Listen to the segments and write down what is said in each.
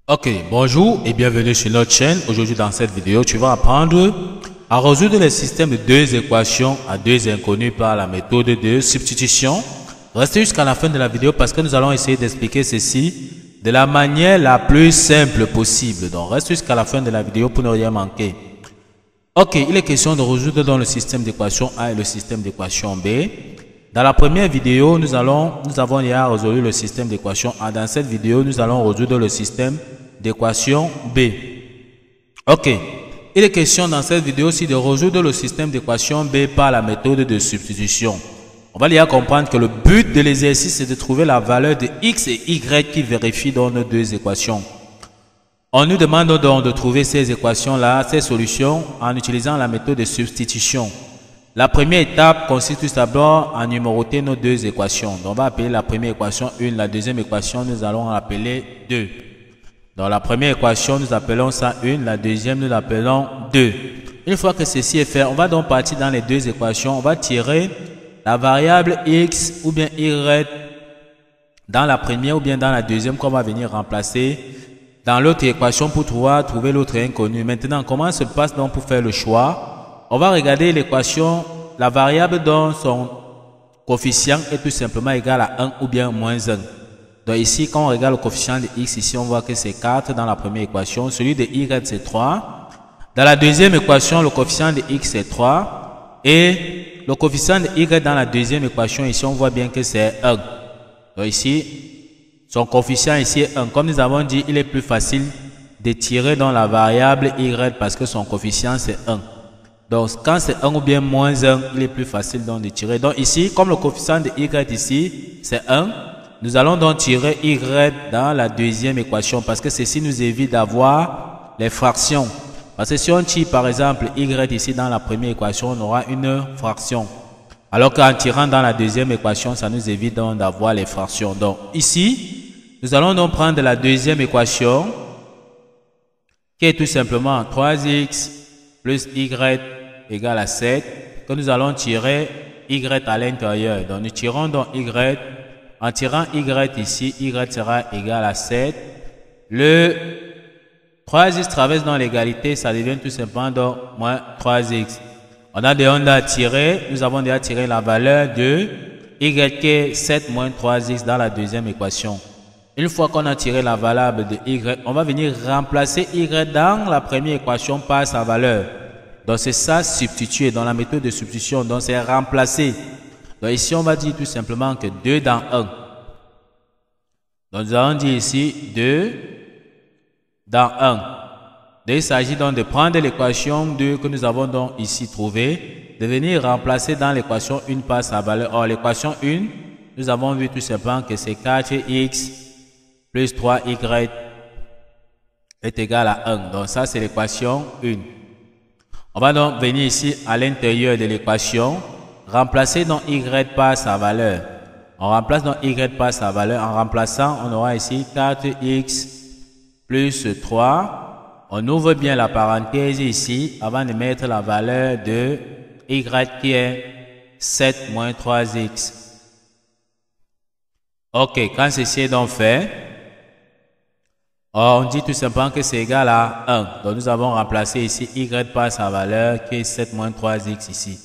Ok, bonjour et bienvenue sur notre chaîne. Aujourd'hui dans cette vidéo, tu vas apprendre à résoudre le système de deux équations à deux inconnus par la méthode de substitution. Restez jusqu'à la fin de la vidéo parce que nous allons essayer d'expliquer ceci de la manière la plus simple possible. Donc reste jusqu'à la fin de la vidéo pour ne rien manquer. Ok, il est question de résoudre dans le système d'équation A et le système d'équation B. Dans la première vidéo, nous avons déjà résolu le système d'équation A. Dans cette vidéo, nous allons résoudre le système d'équation B. Ok. Il est question dans cette vidéo aussi de résoudre le système d'équation B par la méthode de substitution. On va déjà comprendre que le but de l'exercice est de trouver la valeur de X et Y qui vérifient dans nos deux équations. On nous demande donc de trouver ces équations-là, ces solutions, en utilisant la méthode de substitution. La première étape consiste tout d'abord à numéroter nos deux équations. Donc, on va appeler la première équation 1, la deuxième équation, nous allons l'appeler 2. Dans la première équation, nous appelons ça 1, la deuxième, nous l'appelons 2. Une fois que ceci est fait, on va donc partir dans les deux équations. On va tirer la variable X ou bien Y dans la première ou bien dans la deuxième qu'on va venir remplacer dans l'autre équation pour trouver l'autre inconnu. Maintenant, comment se passe donc pour faire le choix? On va regarder l'équation, la variable dont son coefficient est tout simplement égal à 1 ou bien moins 1. Donc ici, quand on regarde le coefficient de X, ici on voit que c'est 4 dans la première équation. Celui de Y c'est 3. Dans la deuxième équation, le coefficient de X c'est 3. Et le coefficient de Y dans la deuxième équation, ici on voit bien que c'est 1. Donc ici, son coefficient ici est 1. Comme nous avons dit, il est plus facile de tirer dans la variable Y parce que son coefficient c'est 1. Donc, quand c'est 1 ou bien moins 1, il est plus facile donc de tirer. Donc ici, comme le coefficient de Y ici, c'est 1, nous allons donc tirer Y dans la deuxième équation parce que ceci nous évite d'avoir les fractions. Parce que si on tire par exemple Y ici dans la première équation, on aura une fraction. Alors qu'en tirant dans la deuxième équation, ça nous évite donc d'avoir les fractions. Donc ici, nous allons donc prendre la deuxième équation qui est tout simplement 3x plus y égale à 7, que nous allons tirer y à l'intérieur. Donc nous tirons donc y, en tirant y ici, y sera égal à 7. Le 3x traverse dans l'égalité, ça devient tout simplement donc moins 3x. On a déjà tiré, nous avons déjà tiré la valeur de y qui est 7 moins 3x dans la deuxième équation. Une fois qu'on a tiré la valeur de y, on va venir remplacer y dans la première équation par sa valeur. Donc c'est ça substituer dans la méthode de substitution. Donc c'est remplacer. Donc ici on va dire tout simplement que 2 dans 1. Donc nous allons dire ici 2 dans 1. Donc il s'agit donc de prendre l'équation 2 que nous avons donc ici trouvée, de venir remplacer dans l'équation 1 par sa valeur. Or l'équation 1, nous avons vu tout simplement que c'est 4x plus 3y est égal à 1. Donc ça c'est l'équation 1. On va donc venir ici à l'intérieur de l'équation, remplacer donc y par sa valeur. On remplace donc y par sa valeur. En remplaçant, on aura ici 4x plus 3. On ouvre bien la parenthèse ici avant de mettre la valeur de y qui est 7 moins 3x. Ok, quand ceci est donc fait, on dit tout simplement que c'est égal à 1. Donc nous avons remplacé ici y par sa valeur qui est 7 moins 3x ici.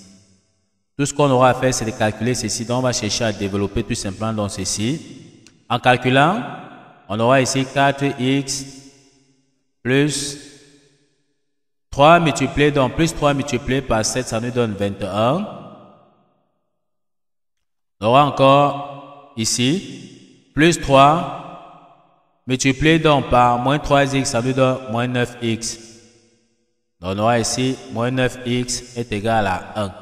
Tout ce qu'on aura à faire, c'est de calculer ceci. Donc on va chercher à développer tout simplement dans ceci. En calculant, on aura ici 4x plus 3 multiplié, donc plus 3 multiplié par 7, ça nous donne 21. On aura encore ici plus 3 multiplié donc par moins 3x, ça nous donne moins 9x. Donc on aura ici moins 9x est égal à 1.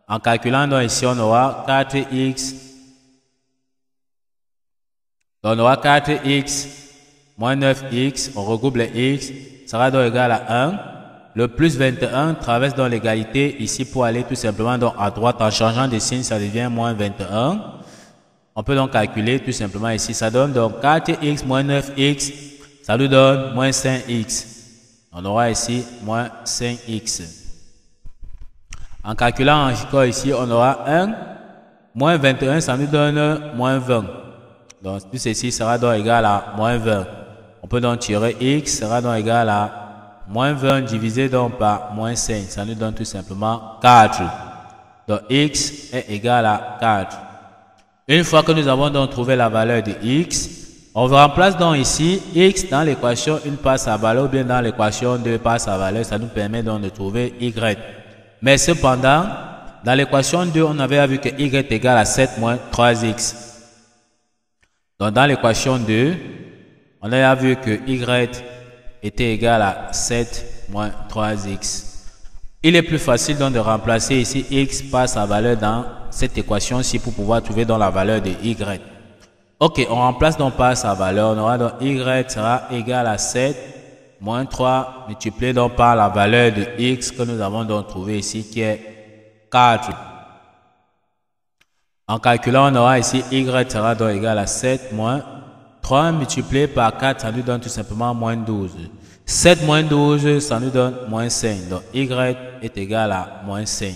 En calculant donc ici, on aura 4x. Donc on aura 4x moins 9x, on regroupe les x, sera donc égal à 1. Le plus 21 traverse dans l'égalité ici pour aller tout simplement donc à droite. En changeant de signe, ça devient moins 21. On peut donc calculer tout simplement ici. Ça donne donc 4x moins 9x. Ça nous donne moins 5x. On aura ici moins 5x. En calculant encore ici, on aura 1. Moins 21, ça nous donne moins 20. Donc tout ceci sera donc égal à moins 20. On peut donc tirer x sera donc égal à moins 20 divisé donc par moins 5. Ça nous donne tout simplement 4. Donc x est égal à 4. Une fois que nous avons donc trouvé la valeur de x, on remplace donc ici x dans l'équation 1 par sa valeur ou bien dans l'équation 2 par sa valeur. Ça nous permet donc de trouver y. Mais cependant, dans l'équation 2, on avait vu que y est égal à 7 moins 3x. Donc dans l'équation 2, on a vu que y était égal à 7 moins 3x. Il est plus facile donc de remplacer ici x par sa valeur dans cette équation-ci pour pouvoir trouver dans la valeur de y. Ok, on remplace donc par sa valeur. On aura donc y sera égal à 7 moins 3 multiplié donc par la valeur de x que nous avons donc trouvé ici qui est 4. En calculant, on aura ici y sera donc égal à 7 moins 3 multiplié par 4, ça nous donne tout simplement moins 12. 7 moins 12, ça nous donne moins 5. Donc y est égal à moins 5.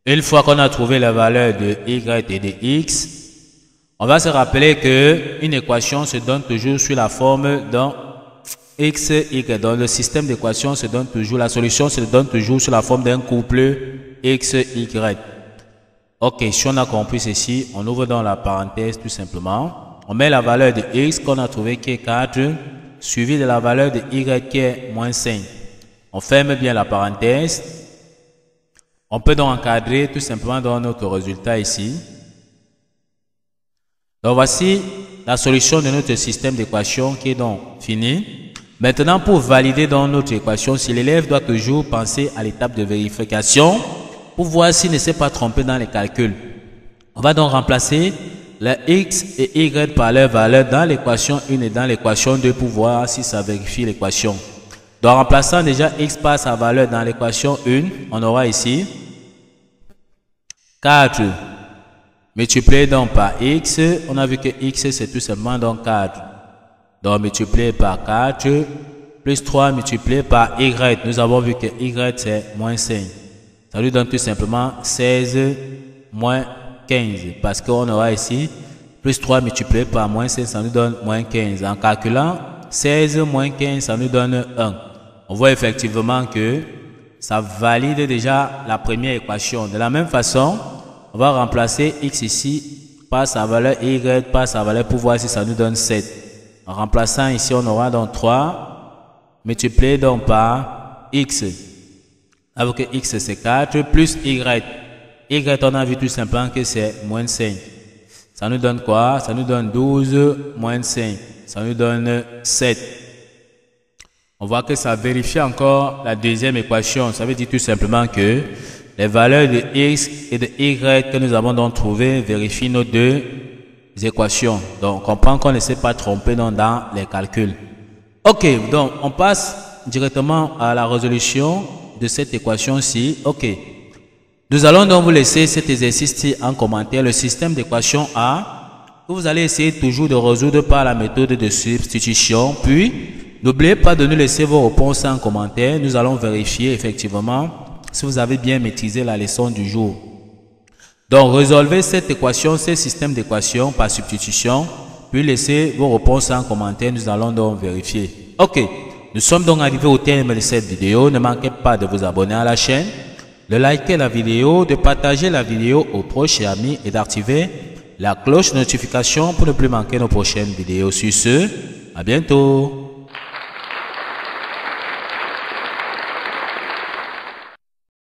Une fois qu'on a trouvé la valeur de y et de x, on va se rappeler qu'une équation se donne toujours sur la forme d'un x, y. Donc le système d'équation se donne toujours, la solution se donne toujours sur la forme d'un couple x, y. Ok, si on a compris ceci, on ouvre dans la parenthèse tout simplement. On met la valeur de x qu'on a trouvé qui est 4, suivi de la valeur de y qui est moins 5. On ferme bien la parenthèse. On peut donc encadrer tout simplement dans notre résultat ici. Donc voici la solution de notre système d'équation qui est donc fini. Maintenant, pour valider dans notre équation, si l'élève doit toujours penser à l'étape de vérification pour voir s'il ne s'est pas trompé dans les calculs. On va donc remplacer la x et y par leur valeur dans l'équation 1 et dans l'équation 2 pour voir si ça vérifie l'équation. Donc, en remplaçant déjà x par sa valeur dans l'équation 1, on aura ici 4 multiplié donc par x. On a vu que x c'est tout simplement donc 4. Donc, multiplié par 4 plus 3 multiplié par y. Nous avons vu que y c'est moins 5. Ça lui donne tout simplement 16 moins 15. Parce qu'on aura ici plus 3 multiplié par moins 5, ça nous donne moins 15. En calculant 16 moins 15, ça nous donne 1. On voit effectivement que ça valide déjà la première équation. De la même façon, on va remplacer x ici par sa valeur et y par sa valeur pour voir si ça nous donne 7. En remplaçant ici, on aura donc 3 multiplié donc par x. Avec que x c'est 4 plus y. Y, on a vu tout simplement que c'est moins 5. Ça nous donne quoi? Ça nous donne 12 moins 5. Ça nous donne 7. On voit que ça vérifie encore la deuxième équation. Ça veut dire tout simplement que les valeurs de x et de y que nous avons donc trouvées vérifient nos deux équations. Donc, on comprend qu'on ne s'est pas trompé dans les calculs. Ok, donc on passe directement à la résolution de cette équation-ci. Ok. Nous allons donc vous laisser cet exercice-ci en commentaire. Le système d'équation A, que vous allez essayer toujours de résoudre par la méthode de substitution. Puis, n'oubliez pas de nous laisser vos réponses en commentaire. Nous allons vérifier effectivement si vous avez bien maîtrisé la leçon du jour. Donc, résolvez cette équation, ce système d'équation par substitution. Puis, laissez vos réponses en commentaire. Nous allons donc vérifier. Ok, nous sommes donc arrivés au terme de cette vidéo. Ne manquez pas de vous abonner à la chaîne, de liker la vidéo, de partager la vidéo aux proches et amis et d'activer la cloche de notification pour ne plus manquer nos prochaines vidéos. Sur ce, à bientôt.